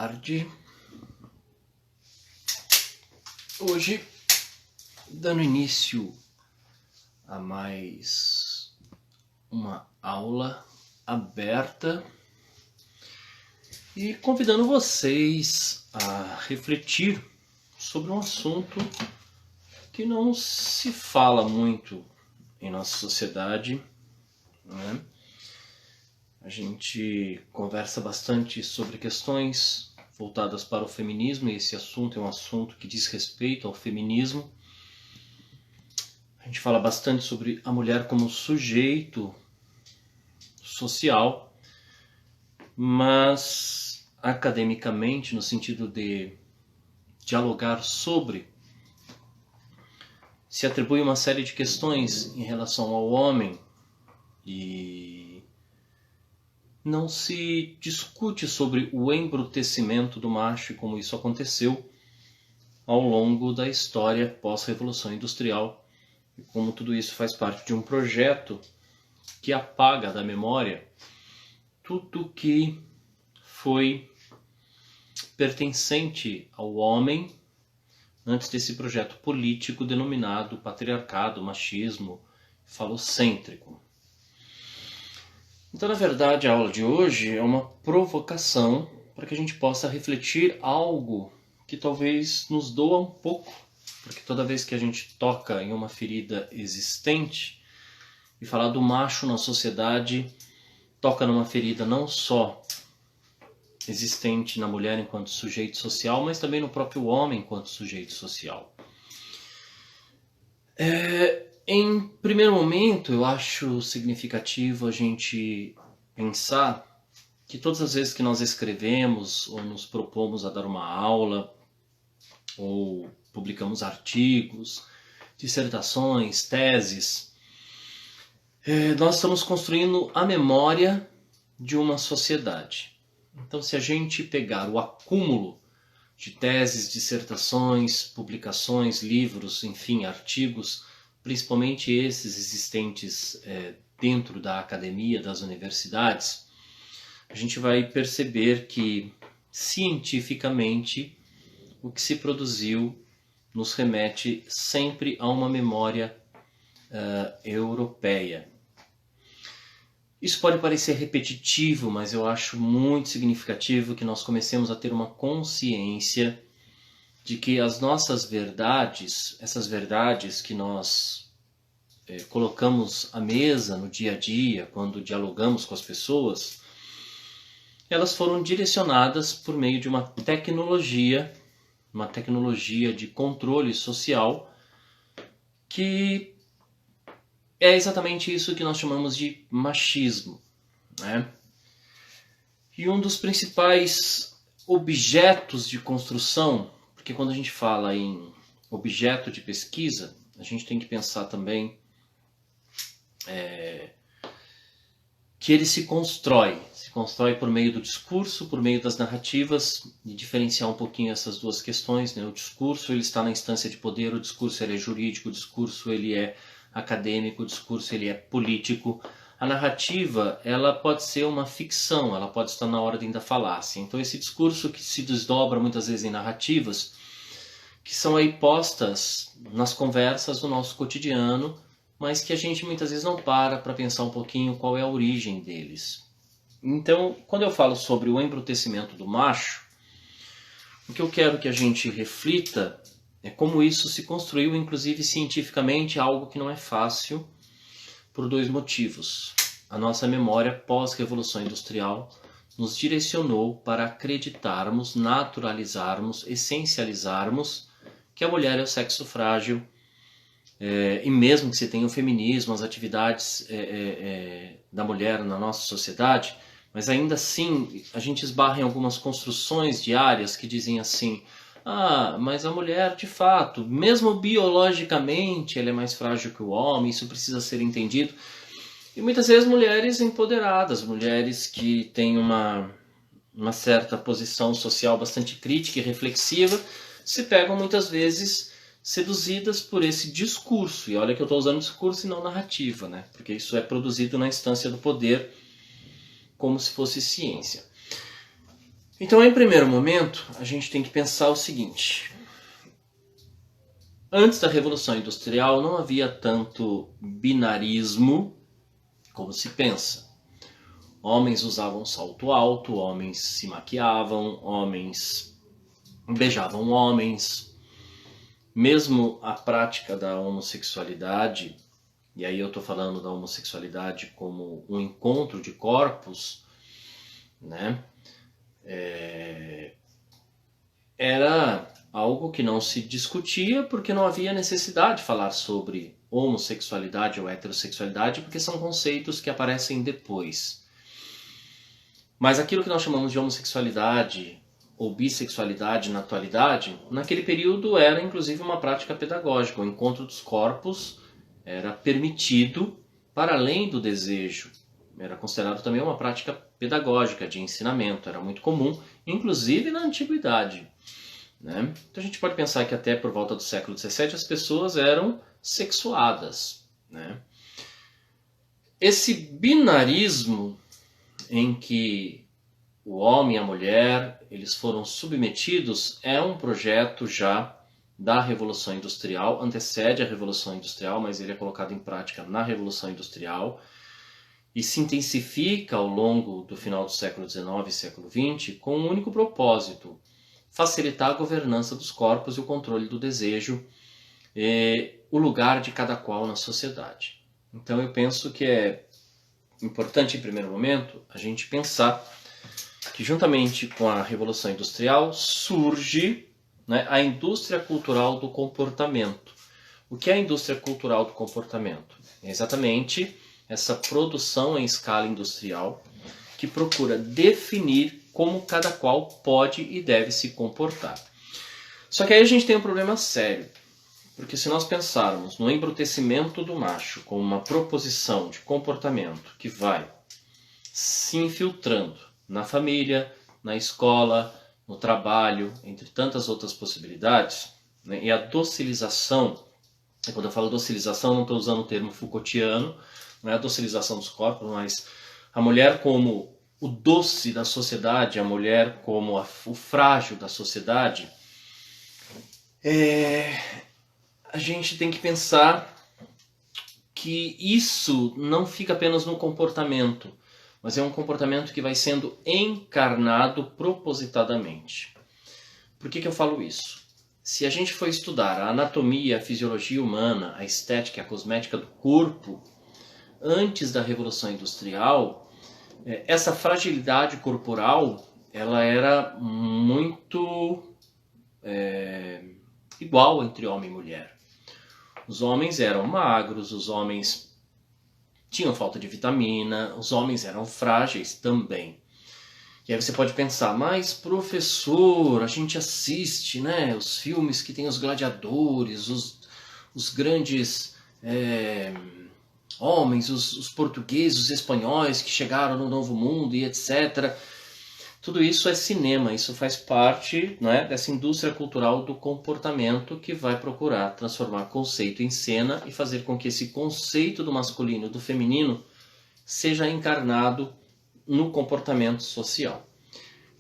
tarde. Hoje, dando início a mais uma aula aberta e convidando vocês a refletir sobre um assunto que não se fala muito em nossa sociedade, né? A gente conversa bastante sobre questões voltadas para o feminismo, e esse assunto é um assunto que diz respeito ao feminismo. A gente fala bastante sobre a mulher como sujeito social, mas academicamente, no sentido de dialogar sobre, se atribui uma série de questões em relação ao homem e não se discute sobre o embrutecimento do macho e como isso aconteceu ao longo da história pós-revolução industrial e como tudo isso faz parte de um projeto que apaga da memória tudo que foi pertencente ao homem antes desse projeto político denominado patriarcado, machismo, falocêntrico. Então, na verdade, a aula de hoje é uma provocação para que a gente possa refletir algo que talvez nos doa um pouco, porque toda vez que a gente toca em uma ferida existente e falar do macho na sociedade, toca numa ferida não só existente na mulher enquanto sujeito social, mas também no próprio homem enquanto sujeito social. Em primeiro momento, eu acho significativo a gente pensar que todas as vezes que nós escrevemos ou nos propomos a dar uma aula ou publicamos artigos, dissertações, teses, nós estamos construindo a memória de uma sociedade. Então, se a gente pegar o acúmulo de teses, dissertações, publicações, livros, enfim, artigos, principalmente esses existentes dentro da academia, das universidades, a gente vai perceber que, cientificamente, o que se produziu nos remete sempre a uma memória europeia. Isso pode parecer repetitivo, mas eu acho muito significativo que nós comecemos a ter uma consciência de que as nossas verdades, essas verdades que nós colocamos à mesa no dia a dia, quando dialogamos com as pessoas, elas foram direcionadas por meio de uma tecnologia de controle social, que é exatamente isso que nós chamamos de machismo, né? E um dos principais objetos de construção, porque quando a gente fala em objeto de pesquisa, a gente tem que pensar também que ele se constrói por meio do discurso, por meio das narrativas, e diferenciar um pouquinho essas duas questões, né? O discurso ele está na instância de poder, o discurso ele é jurídico, o discurso ele é acadêmico, o discurso ele é político. A narrativa ela pode ser uma ficção, ela pode estar na ordem da falácia. Então esse discurso que se desdobra muitas vezes em narrativas, que são aí postas nas conversas do nosso cotidiano, mas que a gente muitas vezes não para pensar um pouquinho qual é a origem deles. Então, quando eu falo sobre o embrutecimento do macho, o que eu quero que a gente reflita é como isso se construiu, inclusive cientificamente, algo que não é fácil, por dois motivos. A nossa memória pós-revolução industrial nos direcionou para acreditarmos, naturalizarmos, essencializarmos que a mulher é o sexo frágil, e mesmo que se tenha o feminismo, as atividades da mulher na nossa sociedade, mas ainda assim a gente esbarra em algumas construções diárias que dizem assim: mas a mulher de fato, mesmo biologicamente, ela é mais frágil que o homem, isso precisa ser entendido. E muitas vezes mulheres empoderadas, mulheres que têm uma certa posição social bastante crítica e reflexiva, se pegam muitas vezes seduzidas por esse discurso. E olha que eu estou usando discurso e não narrativa, né? Porque isso é produzido na instância do poder como se fosse ciência. Então, em primeiro momento, a gente tem que pensar o seguinte. Antes da Revolução Industrial não havia tanto binarismo como se pensa. Homens usavam salto alto, homens se maquiavam, homens beijavam homens. Mesmo a prática da homossexualidade, e aí eu estou falando da homossexualidade como um encontro de corpos, né? Era algo que não se discutia porque não havia necessidade de falar sobre homossexualidade ou heterossexualidade, porque são conceitos que aparecem depois. Mas aquilo que nós chamamos de homossexualidade ou bissexualidade na atualidade, naquele período era inclusive uma prática pedagógica. O encontro dos corpos era permitido para além do desejo. Era considerado também uma prática pedagógica de ensinamento. Era muito comum, inclusive na antiguidade. Né? Então a gente pode pensar que até por volta do século XVII as pessoas eram sexuadas. Né? Esse binarismo em que o homem e a mulher eles foram submetidos é um projeto já da Revolução Industrial, antecede a Revolução Industrial, mas ele é colocado em prática na Revolução Industrial e se intensifica ao longo do final do século XIX e século XX com um único propósito: facilitar a governança dos corpos e o controle do desejo, o lugar de cada qual na sociedade. Então eu penso que é importante, em primeiro momento, a gente pensar que juntamente com a Revolução Industrial surge, né, a indústria cultural do comportamento. O que é a indústria cultural do comportamento? É exatamente essa produção em escala industrial que procura definir como cada qual pode e deve se comportar. Só que aí a gente tem um problema sério, porque se nós pensarmos no embrutecimento do macho como uma proposição de comportamento que vai se infiltrando na família, na escola, no trabalho, entre tantas outras possibilidades, né? E a docilização, quando eu falo docilização não estou usando o termo Foucaultiano, não é a docilização dos corpos, mas a mulher como o doce da sociedade, a mulher como o frágil da sociedade, a gente tem que pensar que isso não fica apenas no comportamento, mas é um comportamento que vai sendo encarnado propositadamente. Por que eu falo isso? Se a gente for estudar a anatomia, a fisiologia humana, a estética e a cosmética do corpo, antes da Revolução Industrial, essa fragilidade corporal ela era muito igual entre homem e mulher. Os homens eram magros, os homens tinham falta de vitamina, os homens eram frágeis também. E aí você pode pensar, mas professor, a gente assiste, né, os filmes que tem os gladiadores, os grandes homens, os portugueses, os espanhóis que chegaram no Novo Mundo e etc. Tudo isso é cinema, isso faz parte, né, dessa indústria cultural do comportamento que vai procurar transformar conceito em cena e fazer com que esse conceito do masculino e do feminino seja encarnado no comportamento social.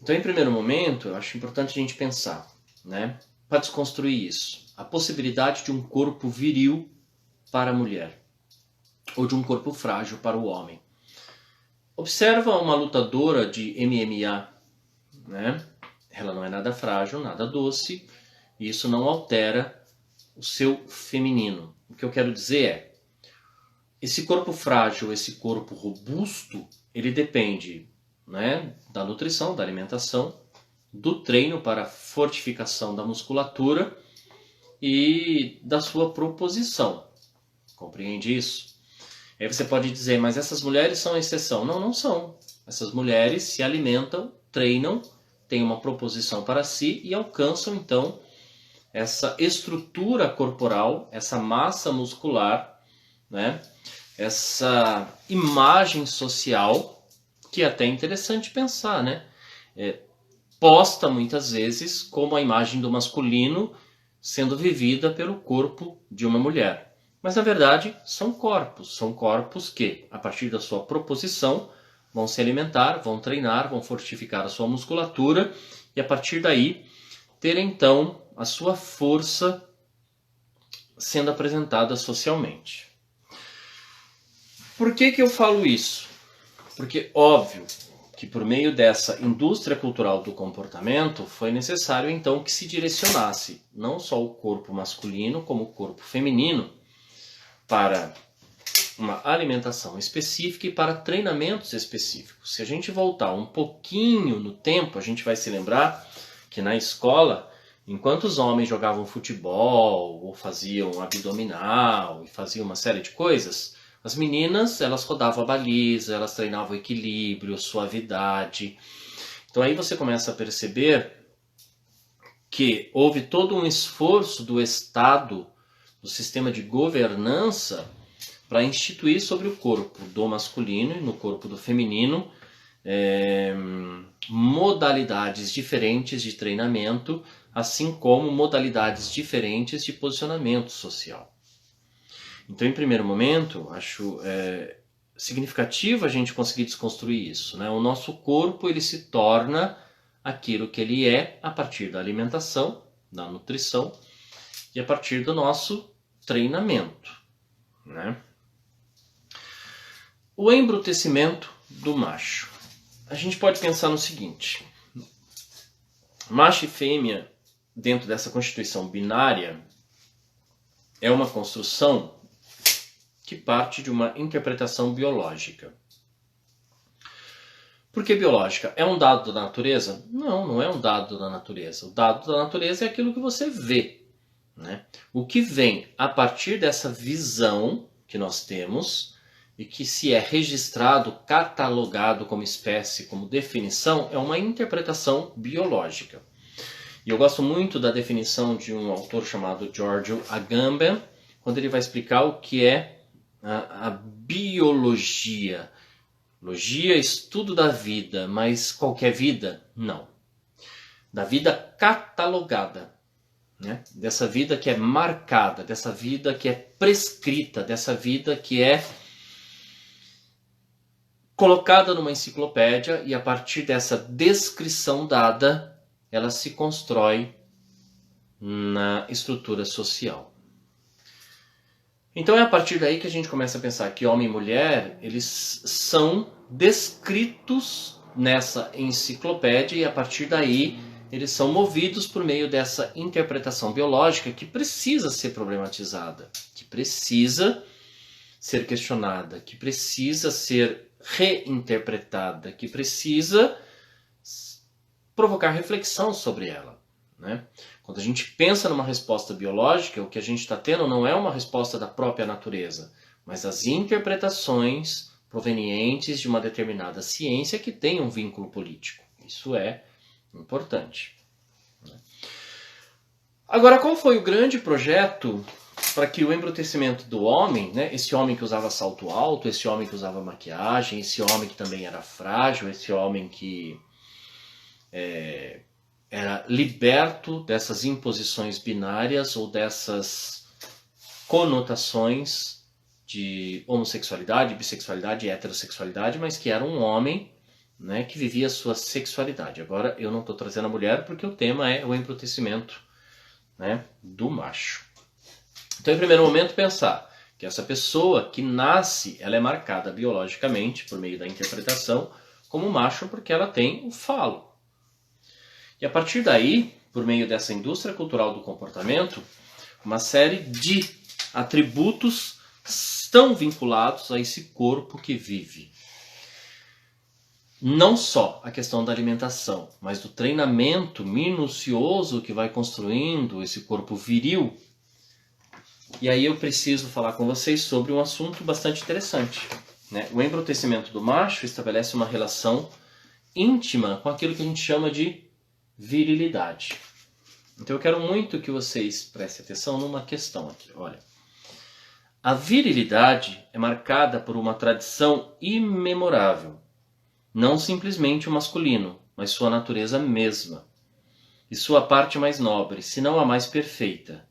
Então, em primeiro momento, eu acho importante a gente pensar, né, para desconstruir isso, a possibilidade de um corpo viril para a mulher ou de um corpo frágil para o homem. Observa uma lutadora de MMA, né? Ela não é nada frágil, nada doce, e isso não altera o seu feminino. O que eu quero dizer é, esse corpo frágil, esse corpo robusto, ele depende, né, da nutrição, da alimentação, do treino para fortificação da musculatura e da sua proposição. Compreende isso? Aí você pode dizer, mas essas mulheres são exceção. Não, não são. Essas mulheres se alimentam, treinam, têm uma proposição para si e alcançam então essa estrutura corporal, essa massa muscular, né? Essa imagem social que é até interessante pensar, né? Posta muitas vezes como a imagem do masculino sendo vivida pelo corpo de uma mulher. Mas na verdade são corpos que, a partir da sua proposição, vão se alimentar, vão treinar, vão fortificar a sua musculatura e a partir daí ter então a sua força sendo apresentada socialmente. Por que eu falo isso? Porque, óbvio, que por meio dessa indústria cultural do comportamento foi necessário então que se direcionasse não só o corpo masculino como o corpo feminino para uma alimentação específica e para treinamentos específicos. Se a gente voltar um pouquinho no tempo, a gente vai se lembrar que na escola, enquanto os homens jogavam futebol ou faziam abdominal e faziam uma série de coisas, as meninas, elas rodavam a baliza, elas treinavam equilíbrio, suavidade. Então aí você começa a perceber que houve todo um esforço do Estado, do sistema de governança, para instituir sobre o corpo do masculino e no corpo do feminino modalidades diferentes de treinamento, assim como modalidades diferentes de posicionamento social. Então, em primeiro momento, acho significativo a gente conseguir desconstruir isso, né? O nosso corpo ele se torna aquilo que ele é a partir da alimentação, da nutrição e a partir do nosso treinamento, né? O embrutecimento do macho. A gente pode pensar no seguinte: macho e fêmea, dentro dessa constituição binária, é uma construção que parte de uma interpretação biológica. Por que biológica? É um dado da natureza? Não, não é um dado da natureza. O dado da natureza é aquilo que você vê, né? O que vem a partir dessa visão que nós temos e que se é registrado, catalogado como espécie, como definição, é uma interpretação biológica. E eu gosto muito da definição de um autor chamado Giorgio Agamben, quando ele vai explicar o que é a biologia. Biologia, estudo da vida, mas qualquer vida? Não. Da vida catalogada, né? Dessa vida que é marcada, dessa vida que é prescrita, dessa vida que é colocada numa enciclopédia e a partir dessa descrição dada, ela se constrói na estrutura social. Então é a partir daí que a gente começa a pensar que homem e mulher, eles são descritos nessa enciclopédia e a partir daí eles são movidos por meio dessa interpretação biológica que precisa ser problematizada, que precisa ser questionada, que precisa ser reinterpretada, que precisa provocar reflexão sobre ela, né? Quando a gente pensa numa resposta biológica, o que a gente está tendo não é uma resposta da própria natureza, mas as interpretações provenientes de uma determinada ciência que tem um vínculo político. Isso é importante. Agora, qual foi o grande projeto para que o embrutecimento do homem, né, esse homem que usava salto alto, esse homem que usava maquiagem, esse homem que também era frágil, esse homem que era liberto dessas imposições binárias ou dessas conotações de homossexualidade, bissexualidade e heterossexualidade, mas que era um homem, né, que vivia a sua sexualidade. Agora, eu não estou trazendo a mulher porque o tema é o embrutecimento, né, do macho. Então, em primeiro momento, pensar que essa pessoa que nasce, ela é marcada biologicamente, por meio da interpretação, como macho porque ela tem o falo. E a partir daí, por meio dessa indústria cultural do comportamento, uma série de atributos estão vinculados a esse corpo que vive. Não só a questão da alimentação, mas do treinamento minucioso que vai construindo esse corpo viril. E aí eu preciso falar com vocês sobre um assunto bastante interessante, né? O embrutecimento do macho estabelece uma relação íntima com aquilo que a gente chama de virilidade. Então eu quero muito que vocês prestem atenção numa questão aqui. Olha, a virilidade é marcada por uma tradição imemorável. Não simplesmente o masculino, mas sua natureza mesma. E sua parte mais nobre, se não a mais perfeita.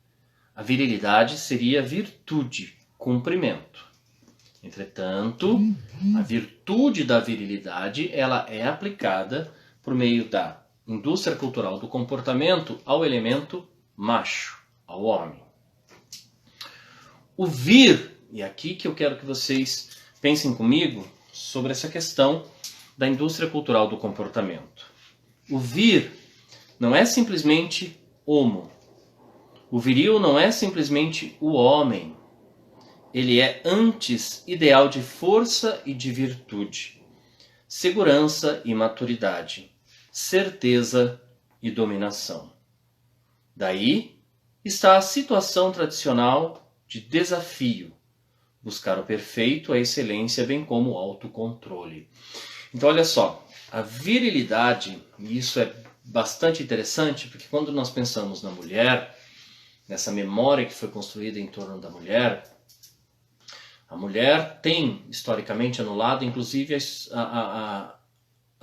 A virilidade seria virtude, cumprimento. Entretanto, a virtude da virilidade, ela é aplicada por meio da indústria cultural do comportamento ao elemento macho, ao homem. O vir, e é aqui que eu quero que vocês pensem comigo sobre essa questão da indústria cultural do comportamento. O vir não é simplesmente homo. O viril não é simplesmente o homem. Ele é antes ideal de força e de virtude, segurança e maturidade, certeza e dominação. Daí está a situação tradicional de desafio, buscar o perfeito, a excelência, bem como o autocontrole. Então olha só, a virilidade, e isso é bastante interessante, porque quando nós pensamos na mulher, nessa memória que foi construída em torno da mulher, a mulher tem, historicamente, anulado, inclusive, a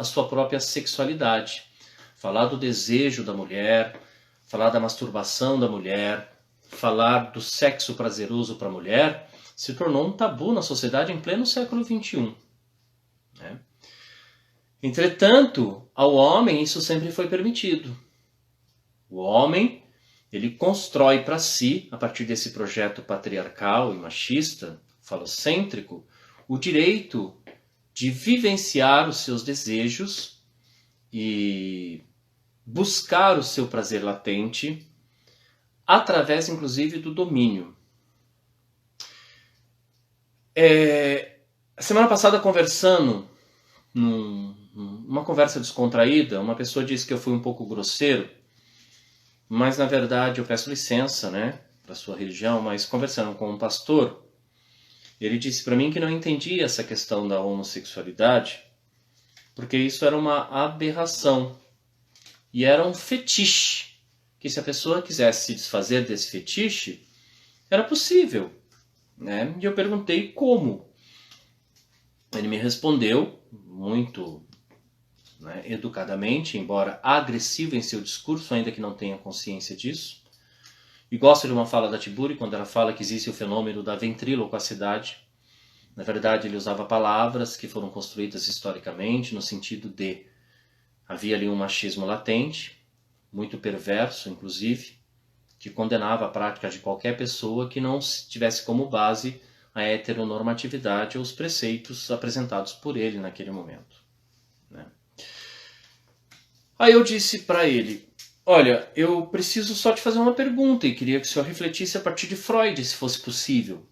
sua própria sexualidade. Falar do desejo da mulher, falar da masturbação da mulher, falar do sexo prazeroso para a mulher, se tornou um tabu na sociedade em pleno século XXI. Né? Entretanto, ao homem isso sempre foi permitido. O homem, ele constrói para si, a partir desse projeto patriarcal e machista, falocêntrico, o direito de vivenciar os seus desejos e buscar o seu prazer latente através, inclusive, do domínio. Semana passada, conversando, numa conversa descontraída, uma pessoa disse que eu fui um pouco grosseiro, mas na verdade eu peço licença, né, para a sua religião, mas conversando com um pastor, ele disse para mim que não entendia essa questão da homossexualidade, porque isso era uma aberração e era um fetiche, que se a pessoa quisesse se desfazer desse fetiche, era possível, né? E eu perguntei como. Ele me respondeu muito, né, educadamente, embora agressivo em seu discurso, ainda que não tenha consciência disso. E gosto de uma fala da Tiburi, quando ela fala que existe o fenômeno da ventriloquacidade. Na verdade, ele usava palavras que foram construídas historicamente, no sentido de havia ali um machismo latente, muito perverso, inclusive, que condenava a prática de qualquer pessoa que não tivesse como base a heteronormatividade ou os preceitos apresentados por ele naquele momento. Né? Aí eu disse para ele, olha, eu preciso só te fazer uma pergunta e queria que o senhor refletisse a partir de Freud, se fosse possível.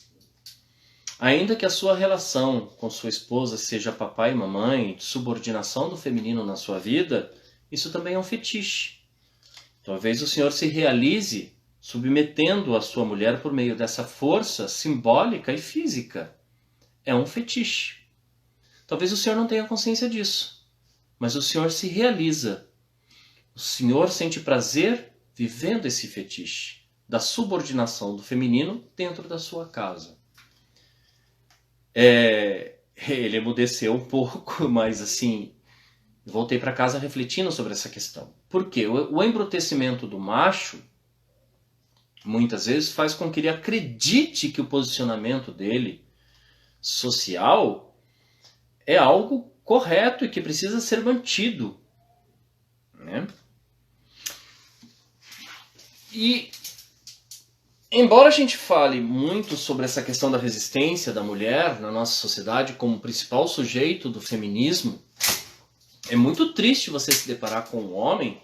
Ainda que a sua relação com sua esposa seja papai e mamãe, de subordinação do feminino na sua vida, isso também é um fetiche. Talvez o senhor se realize submetendo a sua mulher por meio dessa força simbólica e física. É um fetiche. Talvez o senhor não tenha consciência disso, mas o senhor se realiza. O senhor sente prazer vivendo esse fetiche da subordinação do feminino dentro da sua casa. Ele emudeceu um pouco, mas assim, voltei para casa refletindo sobre essa questão. Por quê? O embrutecimento do macho, muitas vezes, faz com que ele acredite que o posicionamento dele social é algo correto e que precisa ser mantido. Né? E, embora a gente fale muito sobre essa questão da resistência da mulher na nossa sociedade como principal sujeito do feminismo, é muito triste você se deparar com um homem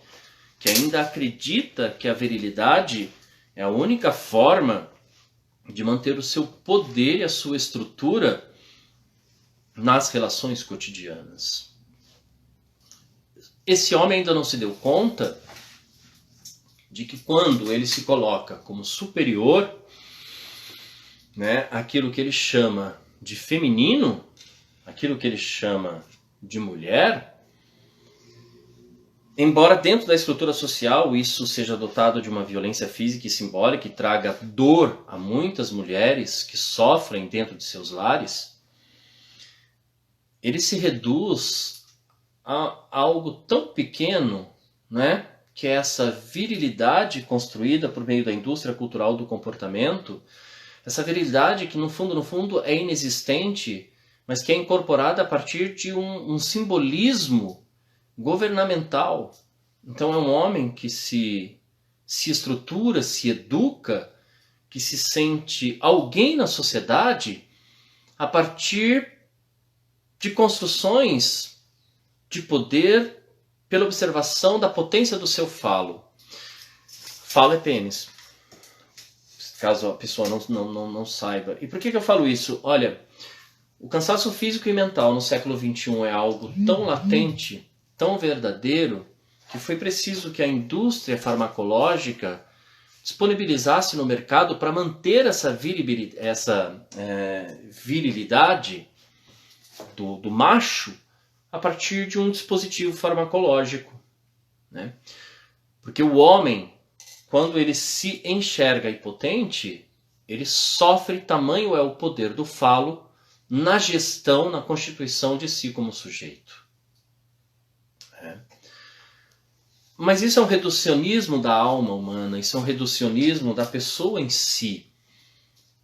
que ainda acredita que a virilidade é a única forma de manter o seu poder e a sua estrutura nas relações cotidianas. Esse homem ainda não se deu conta de que quando ele se coloca como superior, né, aquilo que ele chama de feminino, aquilo que ele chama de mulher, embora dentro da estrutura social isso seja dotado de uma violência física e simbólica e traga dor a muitas mulheres que sofrem dentro de seus lares, ele se reduz a algo tão pequeno, né, que é essa virilidade construída por meio da indústria cultural do comportamento, Essa virilidade que no fundo é inexistente, mas que é incorporada a partir de um simbolismo governamental. Então é um homem que se estrutura, se educa, que se sente alguém na sociedade a partir de construções de poder pela observação da potência do seu falo. Falo é pênis, caso a pessoa não saiba. E por que eu falo isso? Olha, o cansaço físico e mental no século XXI é algo tão latente, tão verdadeiro, que foi preciso que a indústria farmacológica disponibilizasse no mercado para manter essa virilidade do macho a partir de um dispositivo farmacológico, né? Porque o homem, quando ele se enxerga impotente, ele sofre, tamanho é o poder do falo na gestão, na constituição de si como sujeito. Mas isso é um reducionismo da alma humana, isso é um reducionismo da pessoa em si.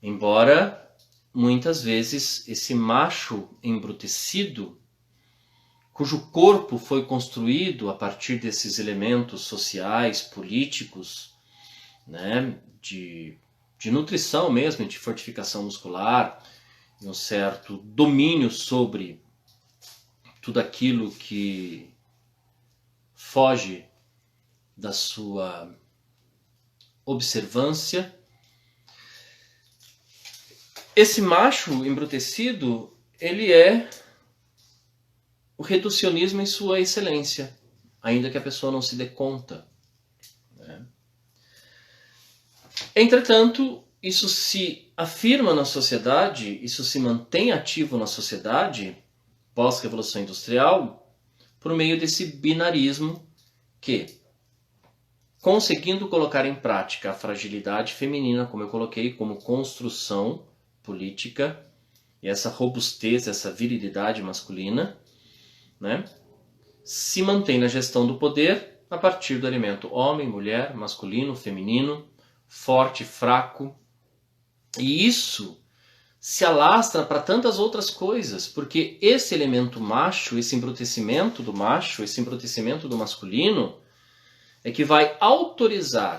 Embora, muitas vezes, esse macho embrutecido, cujo corpo foi construído a partir desses elementos sociais, políticos, né, de nutrição mesmo, de fortificação muscular, e um certo domínio sobre tudo aquilo que foge da sua observância. Esse macho embrutecido, ele é o reducionismo em sua excelência, ainda que a pessoa não se dê conta, né? Entretanto, isso se afirma na sociedade, isso se mantém ativo na sociedade pós-revolução industrial por meio desse binarismo que, conseguindo colocar em prática a fragilidade feminina, como eu coloquei, como construção política, e essa robustez, essa virilidade masculina, né, se mantém na gestão do poder a partir do elemento homem, mulher, masculino, feminino, forte, fraco. E isso se alastra para tantas outras coisas, porque esse elemento macho, esse embrutecimento do macho, esse embrutecimento do masculino, é que vai autorizar,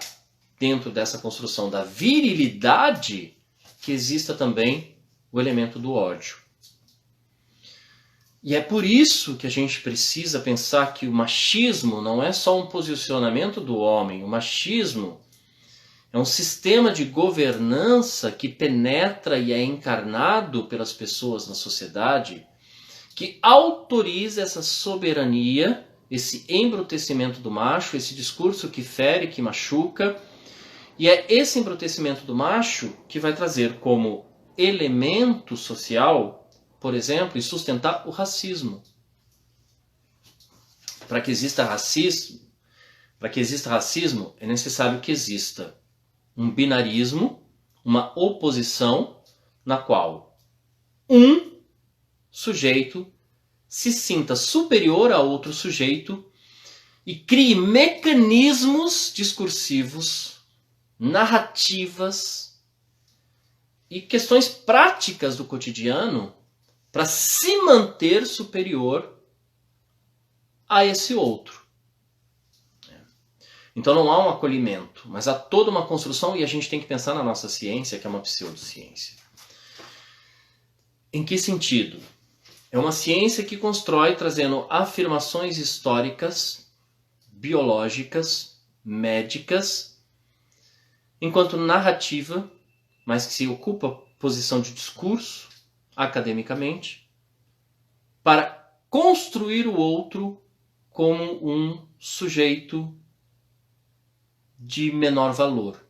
dentro dessa construção da virilidade, que exista também o elemento do ódio. E é por isso que a gente precisa pensar que o machismo não é só um posicionamento do homem. O machismo é um sistema de governança que penetra e é encarnado pelas pessoas na sociedade, que autoriza essa soberania, esse embrutecimento do macho, esse discurso que fere, que machuca. E é esse embrutecimento do macho que vai trazer como elemento social, por exemplo, e sustentar o racismo. Para que exista racismo, é necessário que exista um binarismo, uma oposição na qual um sujeito se sinta superior a outro sujeito e crie mecanismos discursivos, narrativas e questões práticas do cotidiano para se manter superior a esse outro. Então não há um acolhimento, mas há toda uma construção, e a gente tem que pensar na nossa ciência, que é uma pseudociência. Em que sentido? É uma ciência que constrói trazendo afirmações históricas, biológicas, médicas, enquanto narrativa, mas que se ocupa posição de discurso, academicamente, para construir o outro como um sujeito de menor valor.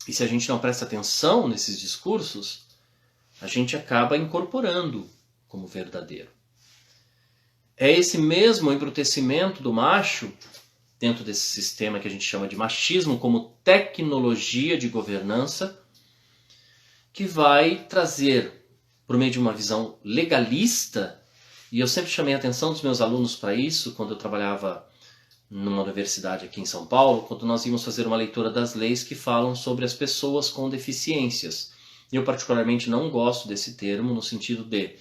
E se a gente não presta atenção nesses discursos, a gente acaba incorporando como verdadeiro. É esse mesmo embrutecimento do macho, dentro desse sistema que a gente chama de machismo como tecnologia de governança, que vai trazer, por meio de uma visão legalista, e eu sempre chamei a atenção dos meus alunos para isso, quando eu trabalhava numa universidade aqui em São Paulo, quando nós íamos fazer uma leitura das leis que falam sobre as pessoas com deficiências. Eu particularmente não gosto desse termo, no sentido de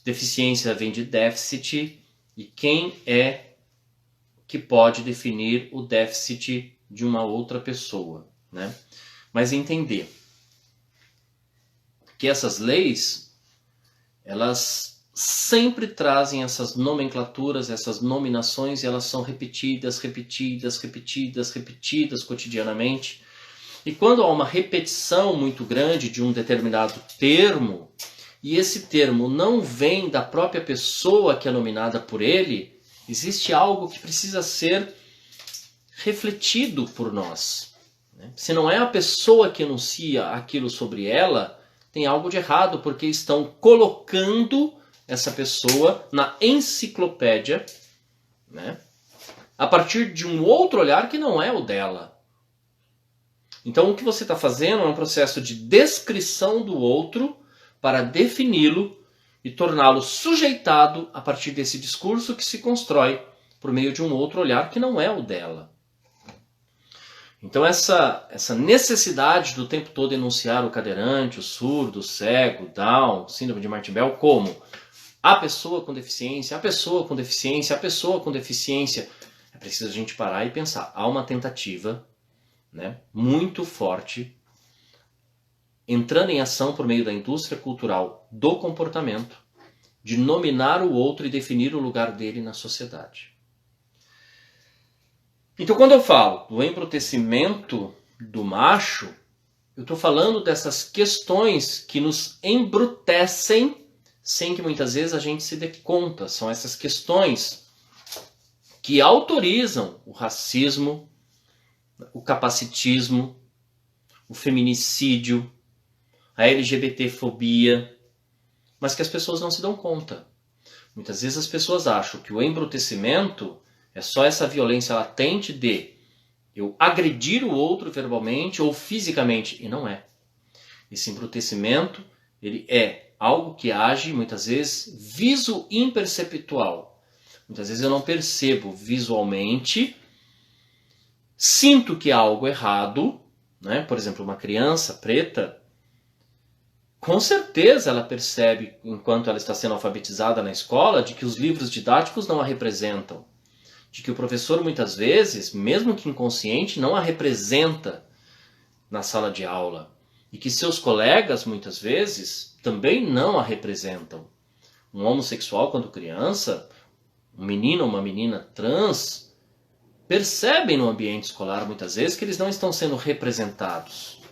deficiência vem de déficit, e quem é que pode definir o déficit de uma outra pessoa, né? Mas entender que essas leis, elas sempre trazem essas nomenclaturas, essas nominações, e elas são repetidas cotidianamente. E quando há uma repetição muito grande de um determinado termo, e esse termo não vem da própria pessoa que é nominada por ele, existe algo que precisa ser refletido por nós. Se não é a pessoa que enuncia aquilo sobre ela, tem algo de errado, porque estão colocando essa pessoa na enciclopédia, né, a partir de um outro olhar que não é o dela. Então o que você está fazendo é um processo de descrição do outro para defini-lo e torná-lo sujeitado a partir desse discurso que se constrói por meio de um outro olhar que não é o dela. Então essa necessidade do tempo todo enunciar o cadeirante, o surdo, o cego, Down, síndrome de Martin-Bell como a pessoa com deficiência, a pessoa com deficiência, a pessoa com deficiência, é preciso a gente parar e pensar. Há uma tentativa, né, muito forte, entrando em ação por meio da indústria cultural do comportamento, de nominar o outro e definir o lugar dele na sociedade. Então, quando eu falo do embrutecimento do macho, eu estou falando dessas questões que nos embrutecem sem que muitas vezes a gente se dê conta. São essas questões que autorizam o racismo, o capacitismo, o feminicídio, a LGBTfobia, mas que as pessoas não se dão conta. Muitas vezes as pessoas acham que o embrutecimento é só essa violência latente de eu agredir o outro verbalmente ou fisicamente, e não é. Esse embrutecimento, ele é algo que age muitas vezes viso-imperceptual. Muitas vezes eu não percebo visualmente, sinto que há algo errado, né? Por exemplo, uma criança preta, com certeza ela percebe, enquanto ela está sendo alfabetizada na escola, de que os livros didáticos não a representam. De que o professor, muitas vezes, mesmo que inconsciente, não a representa na sala de aula. E que seus colegas, muitas vezes, também não a representam. Um homossexual, quando criança, um menino ou uma menina trans, percebem no ambiente escolar, muitas vezes, que eles não estão sendo representados.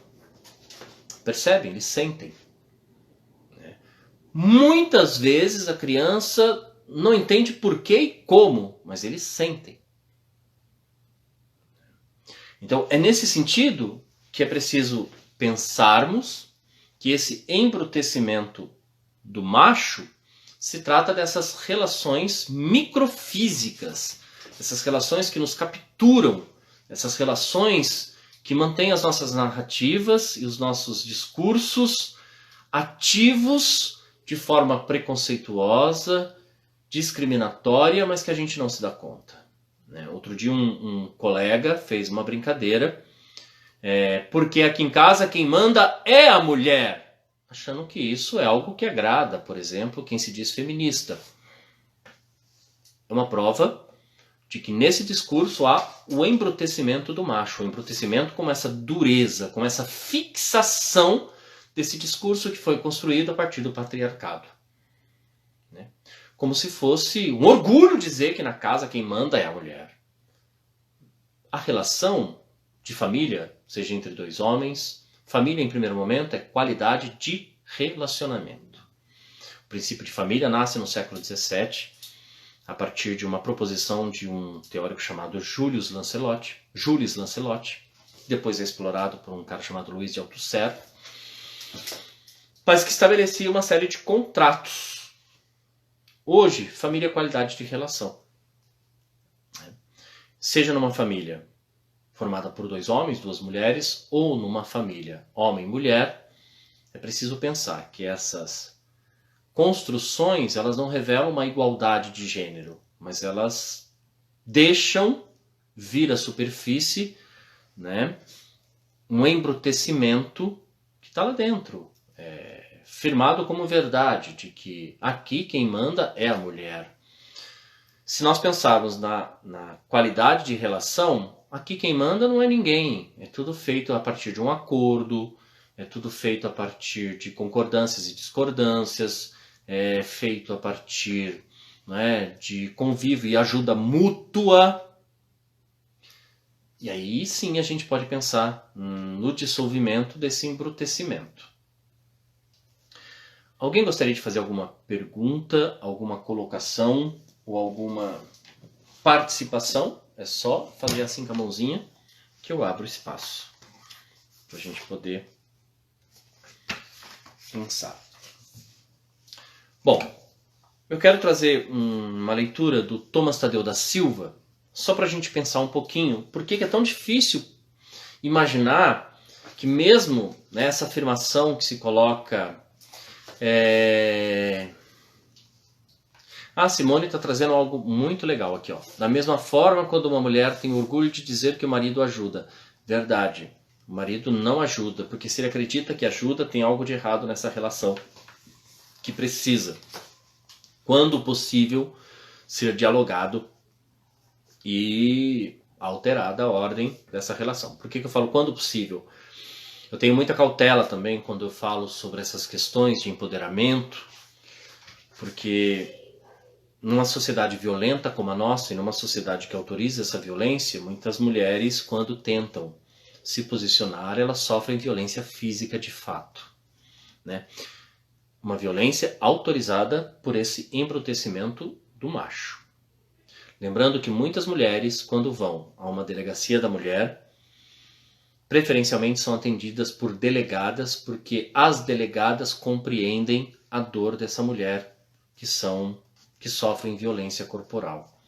Percebem, eles sentem. Muitas vezes a criança não entende por que e como, mas eles sentem. Então é nesse sentido que é preciso pensarmos que esse embrutecimento do macho se trata dessas relações microfísicas, essas relações que nos capturam, essas relações que mantêm as nossas narrativas e os nossos discursos ativos de forma preconceituosa, discriminatória, mas que a gente não se dá conta. Outro dia um colega fez uma brincadeira, porque aqui em casa quem manda é a mulher, achando que isso é algo que agrada, por exemplo, quem se diz feminista. É uma prova de que nesse discurso há o embrutecimento do macho, o embrutecimento como essa dureza, como essa fixação desse discurso que foi construído a partir do patriarcado. Como se fosse um orgulho dizer que na casa quem manda é a mulher. A relação de família, seja entre dois homens, família em primeiro momento é qualidade de relacionamento. O princípio de família nasce no século XVII, a partir de uma proposição de um teórico chamado Julius Lancelotti, depois é explorado por um cara chamado Luiz de Althusser, mas que estabelecia uma série de contratos. Hoje, família é qualidade de relação. Seja numa família formada por dois homens, duas mulheres, ou numa família homem e mulher, é preciso pensar que essas construções elas não revelam uma igualdade de gênero, mas elas deixam vir à superfície, né, um embrutecimento que está lá dentro, firmado como verdade, de que aqui quem manda é a mulher. Se nós pensarmos na qualidade de relação, aqui quem manda não é ninguém. É tudo feito a partir de um acordo, é tudo feito a partir de concordâncias e discordâncias, é feito a partir, né, de convívio e ajuda mútua. E aí sim a gente pode pensar no dissolvimento desse embrutecimento. Alguém gostaria de fazer alguma pergunta, alguma colocação ou alguma participação? É só fazer assim com a mãozinha que eu abro espaço para a gente poder pensar. Bom, eu quero trazer uma leitura do Thomas Tadeu da Silva, só para a gente pensar um pouquinho por que é tão difícil imaginar que mesmo nessa afirmação que se coloca... A Simone está trazendo algo muito legal aqui, ó. Da mesma forma, quando uma mulher tem orgulho de dizer que o marido ajuda. Verdade, o marido não ajuda, porque se ele acredita que ajuda, tem algo de errado nessa relação que precisa, quando possível, ser dialogado e alterada a ordem dessa relação. Por que eu falo quando possível? Eu tenho muita cautela também quando eu falo sobre essas questões de empoderamento, porque numa sociedade violenta como a nossa e numa sociedade que autoriza essa violência, muitas mulheres, quando tentam se posicionar, elas sofrem violência física de fato, né? Uma violência autorizada por esse embrutecimento do macho. Lembrando que muitas mulheres, quando vão a uma delegacia da mulher, preferencialmente são atendidas por delegadas, porque as delegadas compreendem a dor dessa mulher que sofrem violência corporal.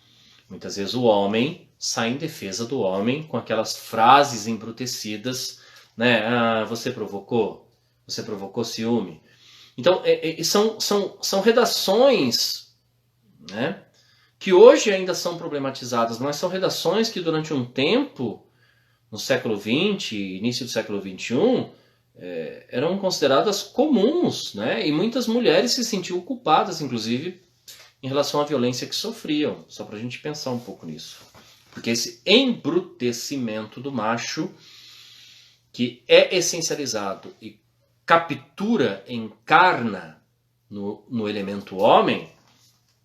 Muitas vezes o homem sai em defesa do homem com aquelas frases embrutecidas, né? Ah, você provocou ciúme. Então, são redações, né, que hoje ainda são problematizadas, mas são redações que durante um tempo, no século XX, início do século XXI, eram consideradas comuns, né? E muitas mulheres se sentiam culpadas, inclusive, em relação à violência que sofriam. Só para a gente pensar um pouco nisso. Porque esse embrutecimento do macho, que é essencializado e captura, encarna no elemento homem,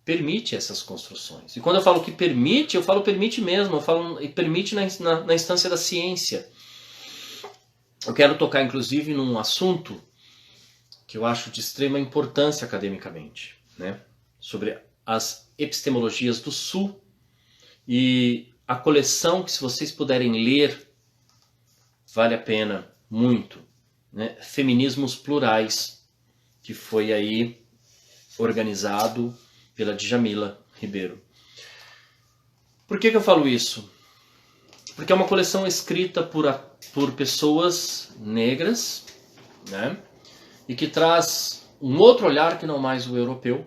permite essas construções. E quando eu falo que permite, eu falo permite mesmo, eu falo permite na instância da ciência. Eu quero tocar, inclusive, num assunto que eu acho de extrema importância academicamente, né? Sobre as epistemologias do Sul e a coleção que, se vocês puderem ler, vale a pena muito, né? Feminismos Plurais, que foi aí organizado pela Djamila Ribeiro. Por que eu falo isso? Porque é uma coleção escrita por pessoas negras, né? E que traz um outro olhar que não mais o europeu,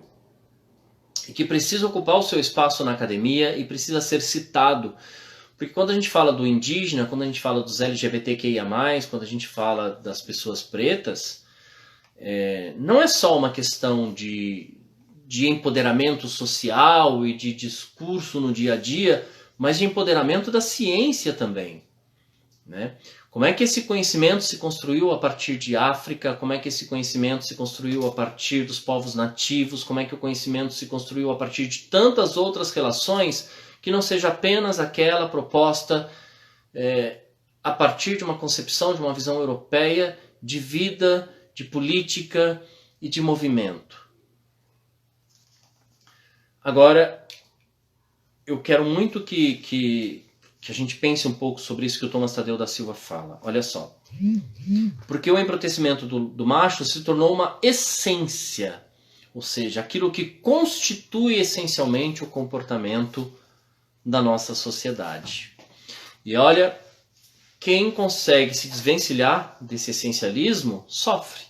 e que precisa ocupar o seu espaço na academia e precisa ser citado. Porque quando a gente fala do indígena, quando a gente fala dos LGBTQIA+, quando a gente fala das pessoas pretas, não é só uma questão de empoderamento social e de discurso no dia a dia, mas de empoderamento da ciência também, né? Como é que esse conhecimento se construiu a partir de África? Como é que esse conhecimento se construiu a partir dos povos nativos? Como é que o conhecimento se construiu a partir de tantas outras relações que não seja apenas aquela proposta a partir de uma concepção, de uma visão europeia de vida, de política e de movimento? Agora, eu quero muito que a gente pense um pouco sobre isso que o Thomas Tadeu da Silva fala. Olha só. Porque o embrutecimento do macho se tornou uma essência, ou seja, aquilo que constitui essencialmente o comportamento da nossa sociedade. E olha, quem consegue se desvencilhar desse essencialismo sofre,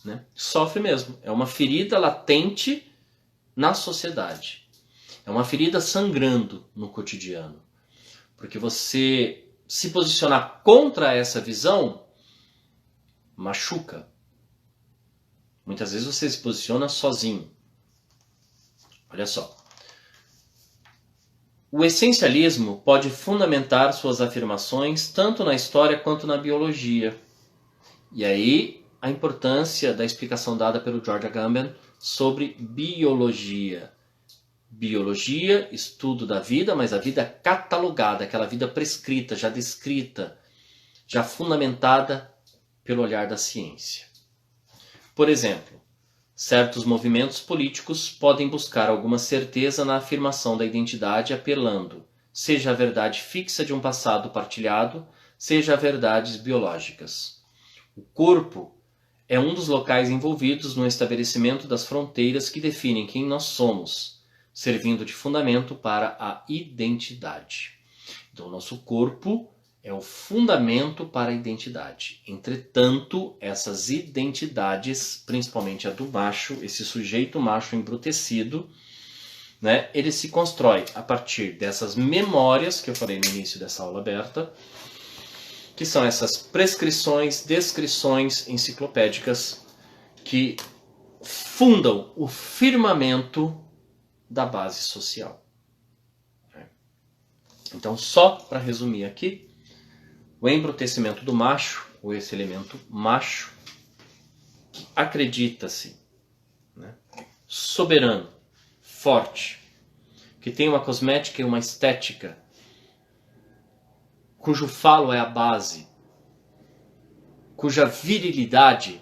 né? Sofre mesmo. É uma ferida latente na sociedade. É uma ferida sangrando no cotidiano. Porque você se posicionar contra essa visão machuca. Muitas vezes você se posiciona sozinho. Olha só. O essencialismo pode fundamentar suas afirmações tanto na história quanto na biologia. E aí a importância da explicação dada pelo George Agamben sobre biologia. Biologia, estudo da vida, mas a vida catalogada, aquela vida prescrita, já descrita, já fundamentada pelo olhar da ciência. Por exemplo, certos movimentos políticos podem buscar alguma certeza na afirmação da identidade apelando, seja a verdade fixa de um passado partilhado, seja a verdades biológicas. O corpo é um dos locais envolvidos no estabelecimento das fronteiras que definem quem nós somos, servindo de fundamento para a identidade. Então, o nosso corpo é o fundamento para a identidade. Entretanto, essas identidades, principalmente a do macho, esse sujeito macho embrutecido, né, ele se constrói a partir dessas memórias que eu falei no início dessa aula aberta, que são essas prescrições, descrições enciclopédicas que fundam o firmamento da base social. Então, só para resumir aqui, o embrutecimento do macho, ou esse elemento macho, acredita-se, né, soberano, forte, que tem uma cosmética e uma estética, cujo falo é a base, cuja virilidade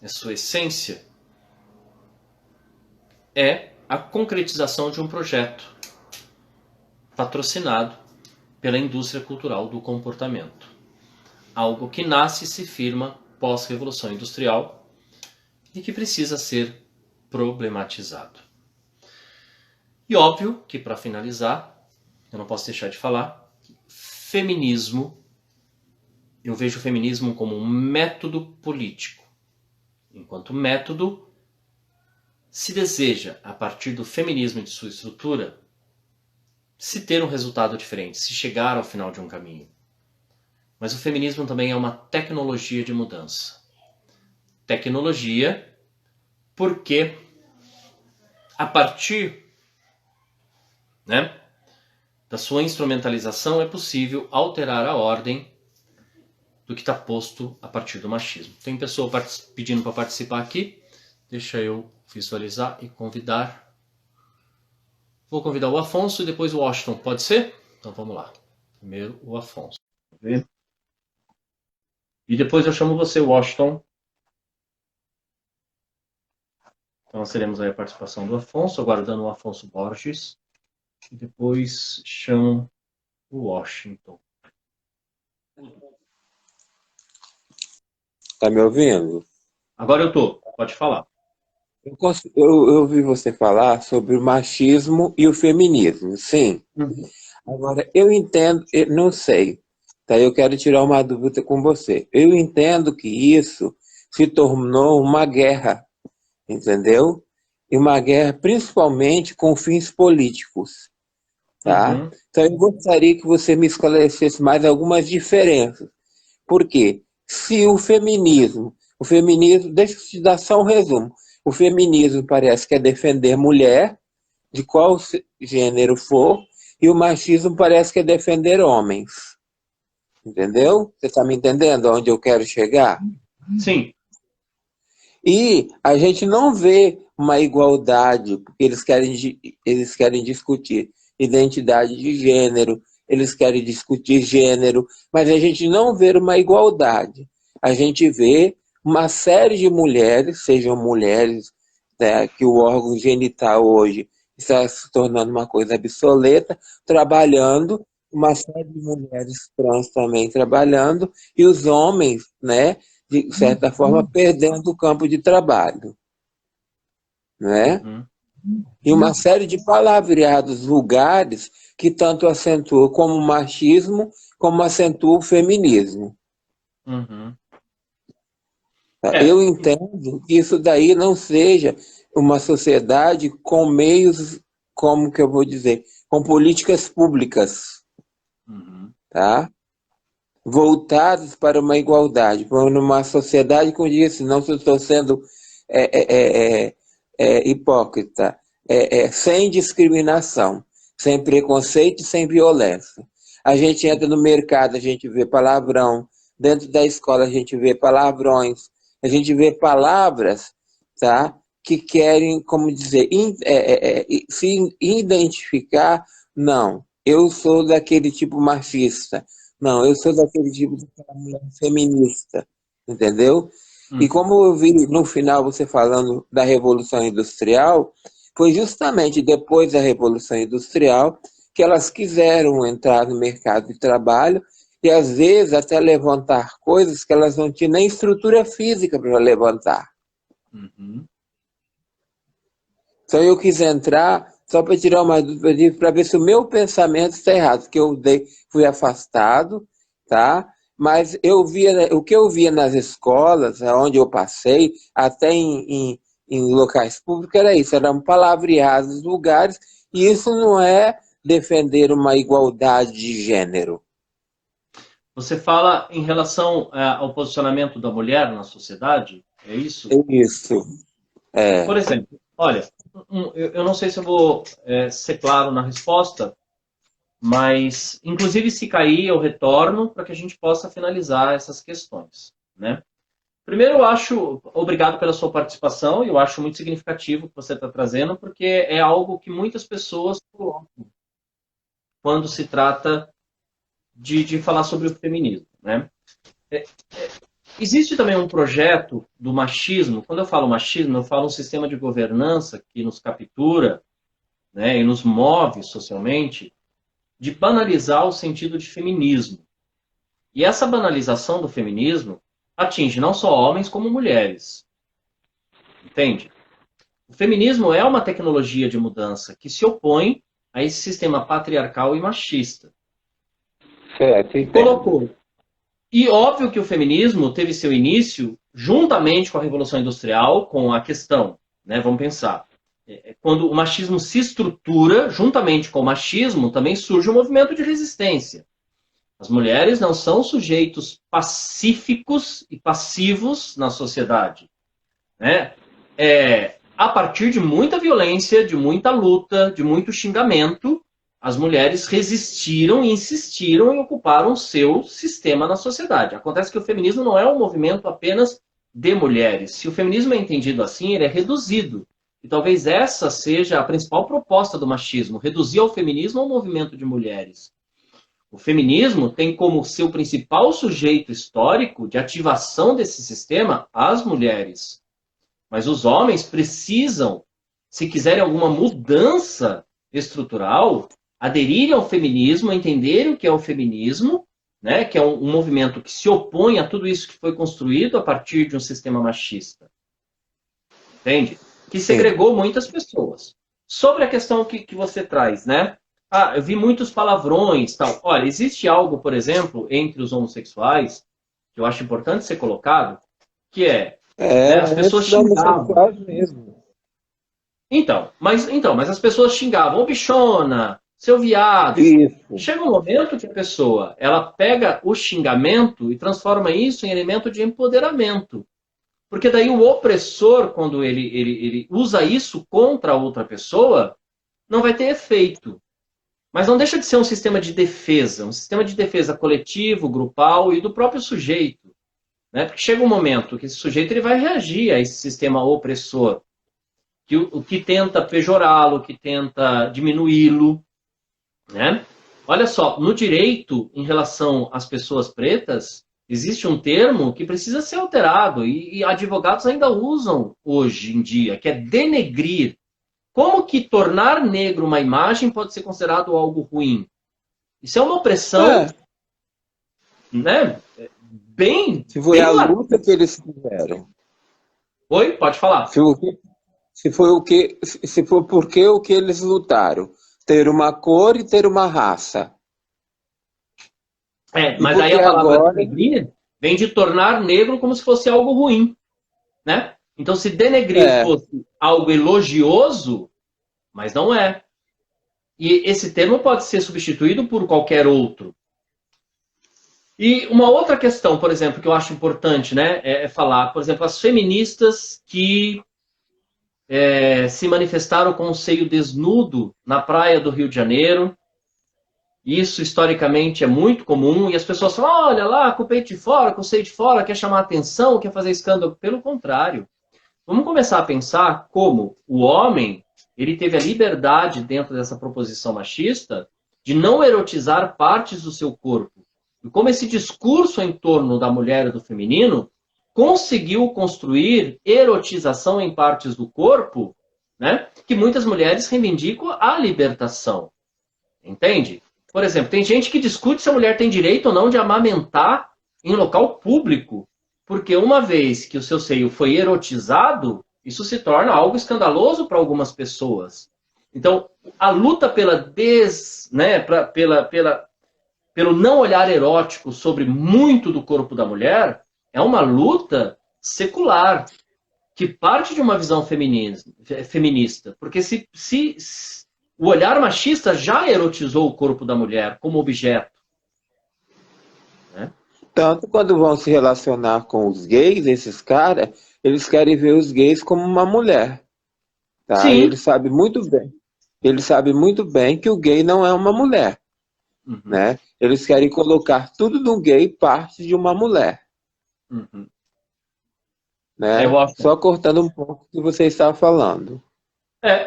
é sua essência, é a concretização de um projeto patrocinado pela indústria cultural do comportamento. Algo que nasce e se firma pós-revolução industrial e que precisa ser problematizado. E óbvio que, para finalizar, eu não posso deixar de falar, feminismo, eu vejo o feminismo como um método político. Enquanto método, se deseja, a partir do feminismo e de sua estrutura, se ter um resultado diferente, se chegar ao final de um caminho. Mas o feminismo também é uma tecnologia de mudança. Tecnologia porque a partir, né, da sua instrumentalização é possível alterar a ordem do que está posto a partir do machismo. Tem pessoa pedindo para participar aqui. Deixa eu visualizar e convidar. Vou convidar o Afonso e depois o Washington. Pode ser? Então vamos lá. Primeiro o Afonso. E depois eu chamo você, Washington. Então nós teremos aí a participação do Afonso, aguardando o Afonso Borges. E depois chamo o Washington. Tá me ouvindo? Agora eu tô. Pode falar. Eu ouvi você falar sobre o machismo e o feminismo, sim. Uhum. Agora, eu entendo, eu não sei, tá? Eu quero tirar uma dúvida com você. Eu entendo que isso se tornou uma guerra, entendeu? E uma guerra principalmente com fins políticos, tá? Uhum. Então, eu gostaria que você me esclarecesse mais algumas diferenças. Por quê? Se o feminismo, deixa eu te dar só um resumo. O feminismo parece que é defender a mulher, de qual gênero for, e o machismo parece que é defender homens. Entendeu? Você está me entendendo aonde eu quero chegar? Sim. E a gente não vê uma igualdade, porque eles querem discutir identidade de gênero, eles querem discutir gênero, mas a gente não vê uma igualdade. A gente vê uma série de mulheres, sejam mulheres, né, que o órgão genital hoje está se tornando uma coisa obsoleta, trabalhando, uma série de mulheres trans também trabalhando, e os homens, né, de certa forma, perdendo o campo de trabalho, né? Uhum. E uma série de palavreados vulgares que tanto acentuam como o machismo, como acentuam o feminismo. Uhum. Tá? É. Eu entendo que isso daí não seja uma sociedade com meios como que eu vou dizer, com políticas públicas, tá? Voltadas para uma igualdade, para uma sociedade que eu diga assim, não se eu estou sendo hipócrita, sem discriminação, sem preconceito, sem violência. A gente entra no mercado, a gente vê palavrão, dentro da escola a gente vê palavrões, a gente vê palavras, tá, que querem, como dizer, se identificar, não, eu sou daquele tipo machista, não, eu sou daquele tipo de mulher feminista, entendeu? E como eu vi no final você falando da Revolução Industrial, foi justamente depois da Revolução Industrial que elas quiseram entrar no mercado de trabalho e às vezes até levantar coisas que elas não tinham nem estrutura física para levantar. Então eu quis entrar só para tirar uma dúvida, para ver se o meu pensamento está errado, porque fui afastado, tá? Mas o que eu via nas escolas, onde eu passei, até em locais públicos, era isso, eram palavreados lugares, e isso não é defender uma igualdade de gênero. Você fala em relação ao posicionamento da mulher na sociedade? É isso? Isso. Por exemplo, olha, eu não sei se eu vou ser claro na resposta, mas, inclusive, se cair, eu retorno para que a gente possa finalizar essas questões, né? Primeiro, obrigado pela sua participação, e eu acho muito significativo o que você está trazendo, porque é algo que muitas pessoas colocam quando se trata de falar sobre o feminismo, né? Existe também um projeto do machismo. Quando eu falo machismo, eu falo um sistema de governança que nos captura, né, e nos move socialmente, de banalizar o sentido de feminismo. E essa banalização do feminismo atinge não só homens como mulheres. Entende? O feminismo é uma tecnologia de mudança que se opõe a esse sistema patriarcal e machista. Colocou. E óbvio que o feminismo teve seu início juntamente com a Revolução Industrial, com a questão, né, vamos pensar, quando o machismo se estrutura, juntamente com o machismo, também surge um movimento de resistência. As mulheres não são sujeitos pacíficos e passivos na sociedade, né? A partir de muita violência, de muita luta, de muito xingamento, as mulheres resistiram e insistiram em ocupar o seu sistema na sociedade. Acontece que o feminismo não é um movimento apenas de mulheres. Se o feminismo é entendido assim, ele é reduzido. E talvez essa seja a principal proposta do machismo, reduzir ao feminismo ao movimento de mulheres. O feminismo tem como seu principal sujeito histórico de ativação desse sistema as mulheres. Mas os homens precisam, se quiserem alguma mudança estrutural, aderirem ao feminismo, entenderem o que é o feminismo, né, que é um movimento que se opõe a tudo isso que foi construído a partir de um sistema machista. Entende? Que segregou muitas pessoas. Sobre a questão que você traz, né? Eu vi muitos palavrões, tal. Olha, existe algo, por exemplo, entre os homossexuais, que eu acho importante ser colocado, que as pessoas xingavam. Mesmo. Mas as pessoas xingavam, ô bichona, seu viado. Isso. Chega um momento que a pessoa, ela pega o xingamento e transforma isso em elemento de empoderamento. Porque daí o opressor, quando ele usa isso contra a outra pessoa, não vai ter efeito. Mas não deixa de ser um sistema de defesa coletivo, grupal e do próprio sujeito. Né? Porque chega um momento que esse sujeito ele vai reagir a esse sistema opressor, o que tenta pejorá-lo, que tenta diminuí-lo. Né? Olha só, no direito, em relação às pessoas pretas, existe um termo que precisa ser alterado, e advogados ainda usam hoje em dia, que é denegrir. Como que tornar negro uma imagem pode ser considerado algo ruim? Isso é uma opressão, né? Se foi a luta que eles fizeram. Oi? Pode falar. Se foi porque o que eles lutaram. Ter uma cor e ter uma raça. Mas aí a palavra denegrir vem de tornar negro como se fosse algo ruim, né? Então, se denegrir fosse algo elogioso, mas não é. E esse termo pode ser substituído por qualquer outro. E uma outra questão, por exemplo, que eu acho importante, né, é falar, por exemplo, as feministas que se manifestaram com o seio desnudo na praia do Rio de Janeiro. Isso, historicamente, é muito comum. E as pessoas falam, olha lá, com o peito de fora, com o seio de fora, quer chamar atenção, quer fazer escândalo. Pelo contrário. Vamos começar a pensar como o homem ele teve a liberdade, dentro dessa proposição machista, de não erotizar partes do seu corpo. E como esse discurso em torno da mulher e do feminino conseguiu construir erotização em partes do corpo, né, que muitas mulheres reivindicam a libertação. Entende? Por exemplo, tem gente que discute se a mulher tem direito ou não de amamentar em local público, porque uma vez que o seu seio foi erotizado, isso se torna algo escandaloso para algumas pessoas. Então, a luta pelo não olhar erótico sobre muito do corpo da mulher é uma luta secular, que parte de uma visão feminista. Porque se o olhar machista já erotizou o corpo da mulher como objeto. Né? Tanto quando vão se relacionar com os gays, esses caras, eles querem ver os gays como uma mulher. Tá? Sim. Ele sabe muito bem. Ele sabe muito bem que o gay não é uma mulher. Uhum. Né? Eles querem colocar tudo no gay parte de uma mulher. Uhum. Né? Só cortando um pouco o que você estava falando.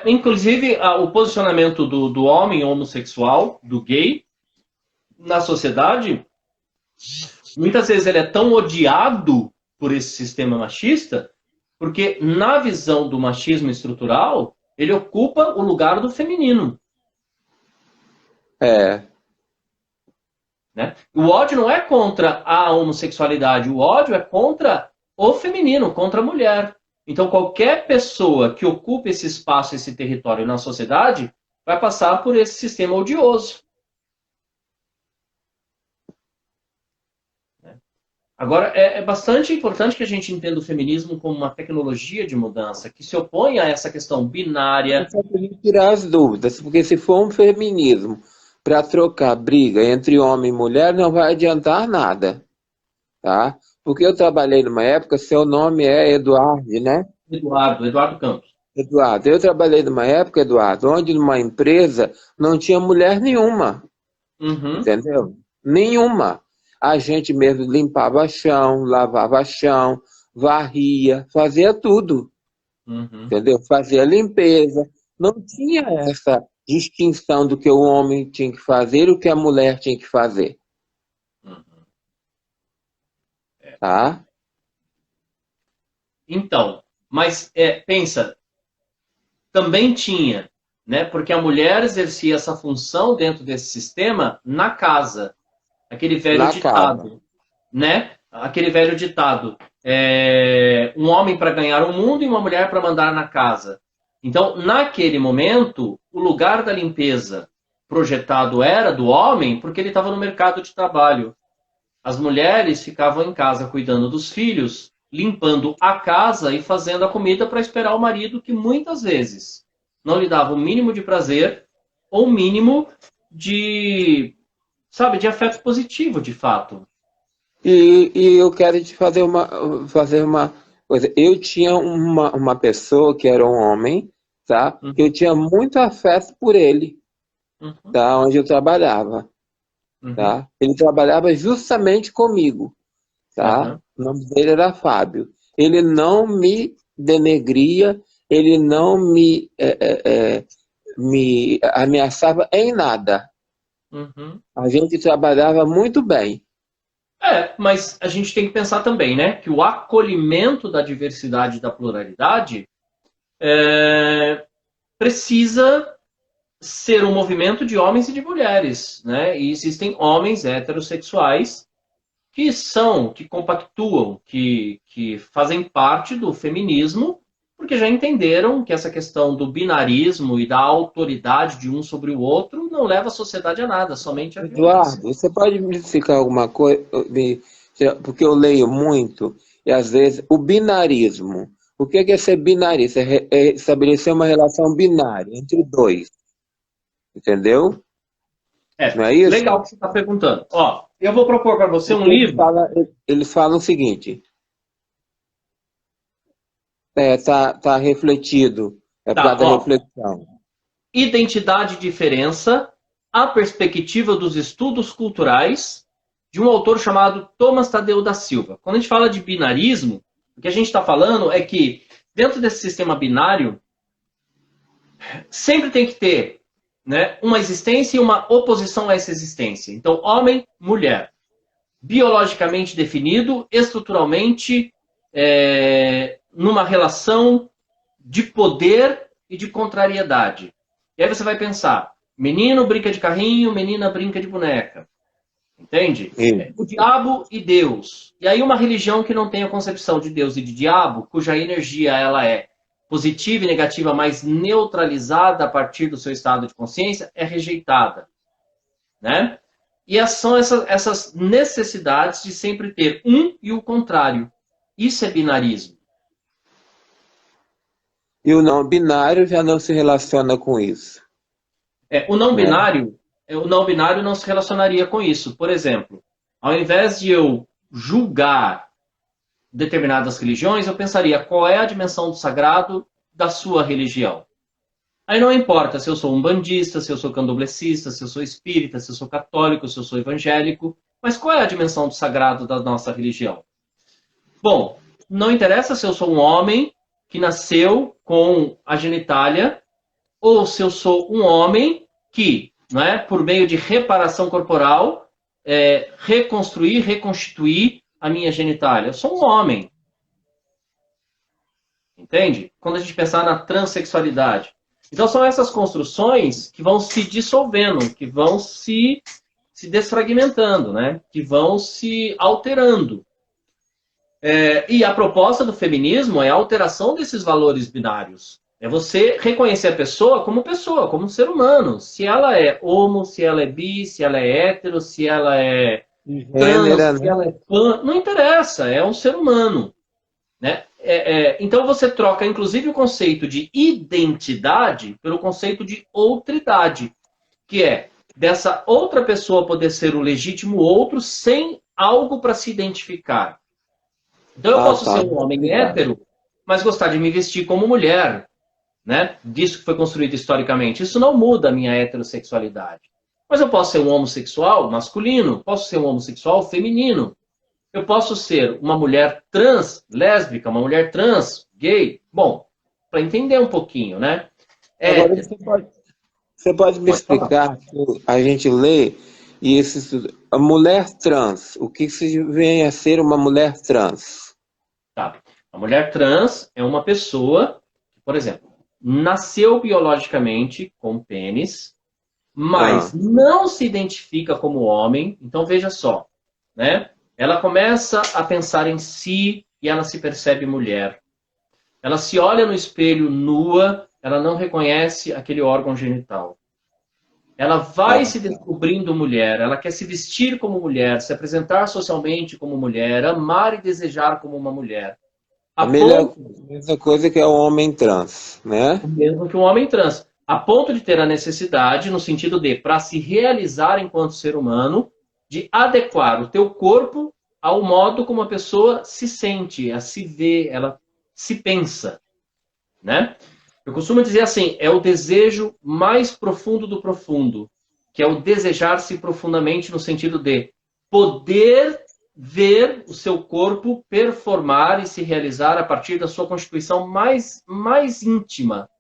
Inclusive, o posicionamento do homem homossexual, do gay, na sociedade, muitas vezes ele é tão odiado por esse sistema machista, porque na visão do machismo estrutural, ele ocupa o lugar do feminino. Né? O ódio não é contra a homossexualidade, o ódio é contra o feminino, contra a mulher. Então, qualquer pessoa que ocupe esse espaço, esse território na sociedade, vai passar por esse sistema odioso. Agora, é bastante importante que a gente entenda o feminismo como uma tecnologia de mudança, que se opõe a essa questão binária. Só para tirar as dúvidas, porque se for um feminismo para trocar briga entre homem e mulher, não vai adiantar nada. Tá? Porque eu trabalhei numa época, seu nome é Eduardo, né? Eduardo Campos. Eduardo, eu trabalhei numa época, Eduardo, onde numa empresa não tinha mulher nenhuma. Uhum. Entendeu? Nenhuma. A gente mesmo limpava chão, lavava chão, varria, fazia tudo. Uhum. Entendeu? Fazia limpeza. Não tinha essa distinção do que o homem tinha que fazer e o que a mulher tinha que fazer. Uhum. Tá? Então, mas pensa, também tinha, né? Porque a mulher exercia essa função dentro desse sistema na casa. Aquele velho ditado, né? Aquele velho ditado. Um homem para ganhar o mundo e uma mulher para mandar na casa. Então, naquele momento, o lugar da limpeza projetado era do homem porque ele estava no mercado de trabalho. As mulheres ficavam em casa cuidando dos filhos, limpando a casa e fazendo a comida para esperar o marido, que muitas vezes não lhe dava o mínimo de prazer ou o mínimo de afeto positivo, de fato. E eu quero te fazer uma coisa. Eu tinha uma pessoa que era um homem, tá? Uhum. Eu tinha muito afeto por ele, Uhum. tá? Onde eu trabalhava, tá? Ele trabalhava justamente comigo, tá? O nome dele era Fábio. Ele não me denegria, ele não me ameaçava em nada. Uhum. A gente trabalhava muito bem. Mas a gente tem que pensar também, né, que o acolhimento da diversidade e da pluralidade precisa ser um movimento de homens e de mulheres, né? E existem homens heterossexuais que compactuam, que fazem parte do feminismo, porque já entenderam que essa questão do binarismo e da autoridade de um sobre o outro não leva a sociedade a nada, somente a violência. Eduardo, você pode me explicar alguma coisa? Porque eu leio muito, e às vezes, o binarismo. O que é ser binarista? É estabelecer uma relação binária entre dois. Entendeu? Não é isso? Legal que você está perguntando. Ó, eu vou propor para você um Porque livro. eles falam o seguinte, tá refletido, é Tá, para ó. reflexão. Identidade e Diferença, a perspectiva dos estudos culturais, de um autor chamado Thomas Tadeu da Silva. Quando a gente fala de binarismo, o que a gente está falando é que dentro desse sistema binário, sempre tem que ter, né, uma existência e uma oposição a essa existência. Então, homem, mulher. Biologicamente definido, estruturalmente, numa relação de poder e de contrariedade. E aí você vai pensar, menino brinca de carrinho, menina brinca de boneca. Entende? O diabo e Deus. E aí uma religião que não tem a concepção de Deus e de diabo, cuja energia ela é positiva e negativa, mas neutralizada a partir do seu estado de consciência, é rejeitada. Né? E são essas necessidades de sempre ter um e o contrário. Isso é binarismo. E o não binário já não se relaciona com isso. O não binário não se relacionaria com isso. Por exemplo, ao invés de eu julgar determinadas religiões, eu pensaria qual é a dimensão do sagrado da sua religião. Aí não importa se eu sou umbandista, se eu sou candomblessista, se eu sou espírita, se eu sou católico, se eu sou evangélico, mas qual é a dimensão do sagrado da nossa religião? Bom, não interessa se eu sou um homem que nasceu com a genitália ou se eu sou um homem que, não é, por meio de reparação corporal, reconstruir, reconstituir a minha genitália. Eu sou um homem. Entende? Quando a gente pensar na transexualidade. Então são essas construções que vão se dissolvendo, que vão se desfragmentando, né? Que vão se alterando. E a proposta do feminismo é a alteração desses valores binários. É você reconhecer a pessoa, como um ser humano. Se ela é homo, se ela é bi, se ela é hétero, se ela é trans, se ela é pan, não interessa, é um ser humano. Né? Então você troca, inclusive, o conceito de identidade pelo conceito de outridade, que é dessa outra pessoa poder ser o legítimo outro sem algo para se identificar. Então eu posso ser um homem hétero, mas gostar de me vestir como mulher, né? Disso que foi construído historicamente. Isso não muda a minha heterossexualidade. Mas eu posso ser um homossexual masculino, posso ser um homossexual feminino. Eu posso ser uma mulher trans, lésbica, uma mulher trans, gay. Bom, para entender um pouquinho, né? Agora, você pode me explicar, a gente lê e a mulher trans, o que vem a ser uma mulher trans? Tá. A mulher trans é uma pessoa que, por exemplo, nasceu biologicamente com pênis, mas não se identifica como homem. Então, veja só, né? Ela começa a pensar em si e ela se percebe mulher. Ela se olha no espelho nua, ela não reconhece aquele órgão genital. Ela vai se descobrindo mulher, ela quer se vestir como mulher, se apresentar socialmente como mulher, amar e desejar como uma mulher. A mesma coisa que é o homem trans, né? O mesmo que um homem trans. A ponto de ter a necessidade, no sentido de, para se realizar enquanto ser humano, de adequar o teu corpo ao modo como a pessoa se sente, a se vê, ela se pensa, né? Eu costumo dizer assim, é o desejo mais profundo do profundo, que é o desejar-se profundamente no sentido de poder ver o seu corpo performar e se realizar a partir da sua constituição mais íntima,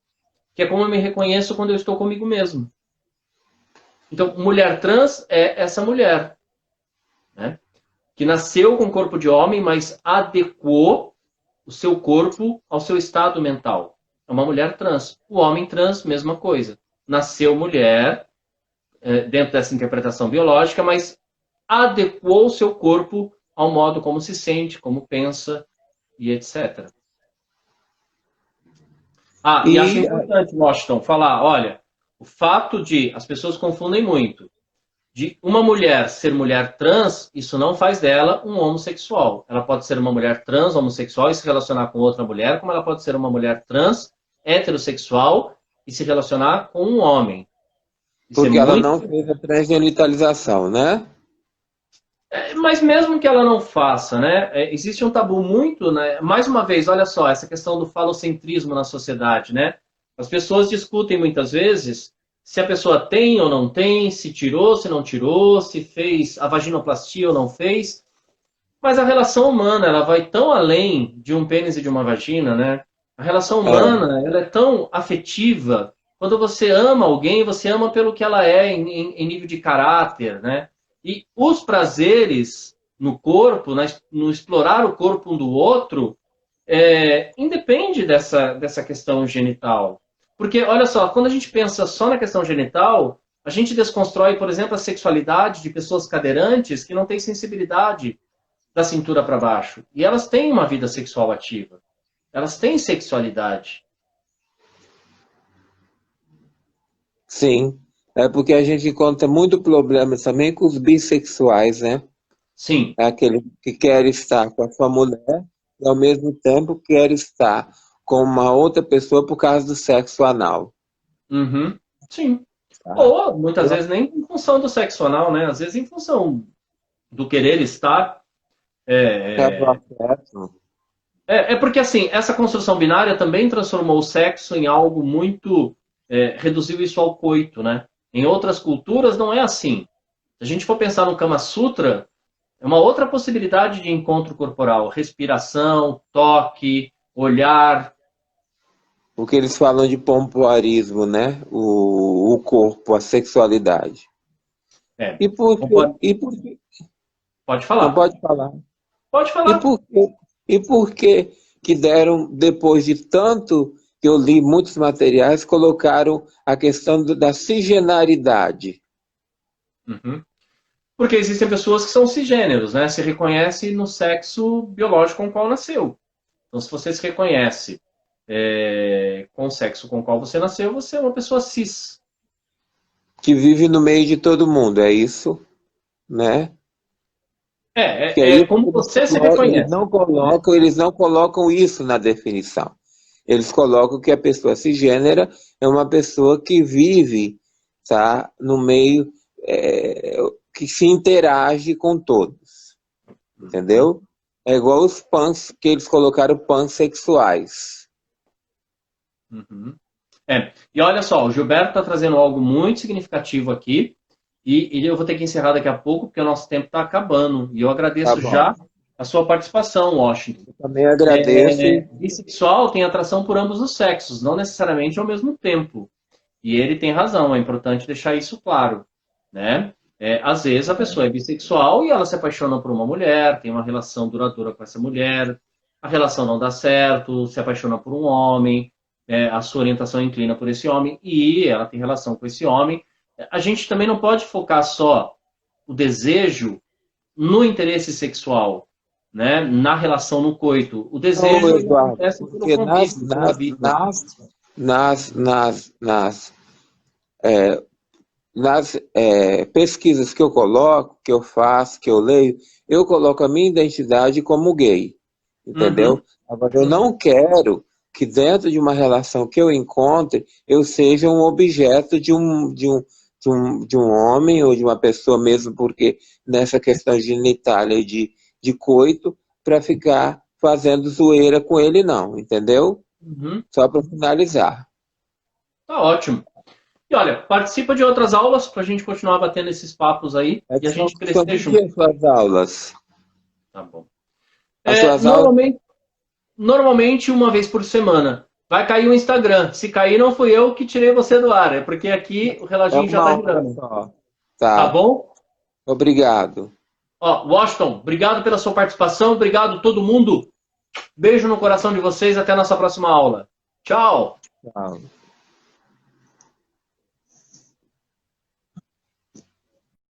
que é como eu me reconheço quando eu estou comigo mesmo. Então, mulher trans é essa mulher, né? Que nasceu com corpo de homem, mas adequou o seu corpo ao seu estado mental. É uma mulher trans. O homem trans, mesma coisa. Nasceu mulher, dentro dessa interpretação biológica, mas adequou o seu corpo ao modo como se sente, como pensa e etc. E acho importante, Washington, falar, olha, o fato de as pessoas confundem muito, de uma mulher ser mulher trans, isso não faz dela um homossexual. Ela pode ser uma mulher trans, homossexual e se relacionar com outra mulher, como ela pode ser uma mulher trans, heterossexual e se relacionar com um homem. Isso é Porque ela muito. não fez a transgenitalização, né? Mas mesmo que ela não faça, né? Existe um tabu muito, né? Mais uma vez, olha só, essa questão do falocentrismo na sociedade, né? As pessoas discutem muitas vezes se a pessoa tem ou não tem, se tirou, se não tirou, se fez a vaginoplastia ou não fez. Mas a relação humana, ela vai tão além de um pênis e de uma vagina, né? A relação É, humana, ela é tão afetiva. Quando você ama alguém, você ama pelo que ela é em nível de caráter, né? E os prazeres no corpo, no explorar o corpo um do outro, independe dessa questão genital. Porque, olha só, quando a gente pensa só na questão genital, a gente desconstrói, por exemplo, a sexualidade de pessoas cadeirantes que não têm sensibilidade da cintura para baixo. E elas têm uma vida sexual ativa. Elas têm sexualidade. sim. É porque a gente encontra muito problema também com os bissexuais, né? Sim. É aquele que quer estar com a sua mulher e ao mesmo tempo quer estar com uma outra pessoa por causa do sexo anal. Uhum. Sim. Tá? Ou, muitas vezes, nem em função do sexo anal, né? Às vezes em função do querer estar. É É, processo. porque, assim, essa construção binária também transformou o sexo em algo muito. Reduziu isso ao coito, né? Em outras culturas não é assim. Se a gente for pensar no Kama Sutra, é uma outra possibilidade de encontro corporal. Respiração, toque, olhar. O que eles falam de pompoarismo, né? O corpo, a sexualidade. É, E por não quê? pode, E por quê? pode Não falar. pode falar. Pode E falar. por quê? E por que que deram, depois de tanto que eu li muitos materiais, colocaram a questão da cisgenaridade? Uhum. Porque existem pessoas que são cisgêneros, né? Se reconhece no sexo biológico com o qual nasceu. Então, se você se reconhece com o sexo com o qual você nasceu, você é uma pessoa cis. Que vive no meio de todo mundo, é isso, né? Que é É isso que como você se reconhece, né? eles não colocam isso na definição. Eles colocam que a pessoa cisgênera é uma pessoa que vive, tá, no meio, que se interage com todos, Uhum. entendeu? É igual os pans que eles colocaram pansexuais. Uhum. E olha só, o Gilberto está trazendo algo muito significativo aqui, e eu vou ter que encerrar daqui a pouco, porque o nosso tempo está acabando. E eu Tá agradeço bom. já a sua participação, Washington. Eu também agradeço e Bissexual tem atração por ambos os sexos, não necessariamente ao mesmo tempo. E ele tem razão, é importante deixar isso claro, né? Às vezes a pessoa é bissexual e ela se apaixona por uma mulher, tem uma relação duradoura com essa mulher, a relação não dá certo, se apaixona por um homem, a sua orientação inclina por esse homem e ela tem relação com esse homem. A gente também não pode focar só o desejo no interesse sexual, né? Na relação no coito. O não, desejo ele Eduardo, acontece pelo porque convívio, pela vida. nas, nas, nas, nas pesquisas que eu coloco, que eu faço, que eu leio, eu coloco a minha identidade como gay, Uhum, entendeu? Agora, eu uhum, não quero que dentro de uma relação que eu encontre, eu seja um objeto de um homem ou de uma pessoa mesmo, porque nessa questão genitália e de coito, para ficar fazendo zoeira com ele, não, entendeu? uhum. Só para finalizar. Tá ótimo. E olha, participa de outras aulas para a gente continuar batendo esses papos aí e a gente São crescer de junto. que as suas aulas? Tá bom. As suas aulas Normalmente uma vez por semana. Vai cair o Instagram. Se cair, não fui eu que tirei você do ar, é porque aqui o é reloginho já uma tá hora girando. só. Tá Tá. bom? Obrigado. Ó, Washington, obrigado pela sua participação, obrigado todo mundo. Beijo no coração de vocês, até a nossa próxima aula. Tchau! Tchau.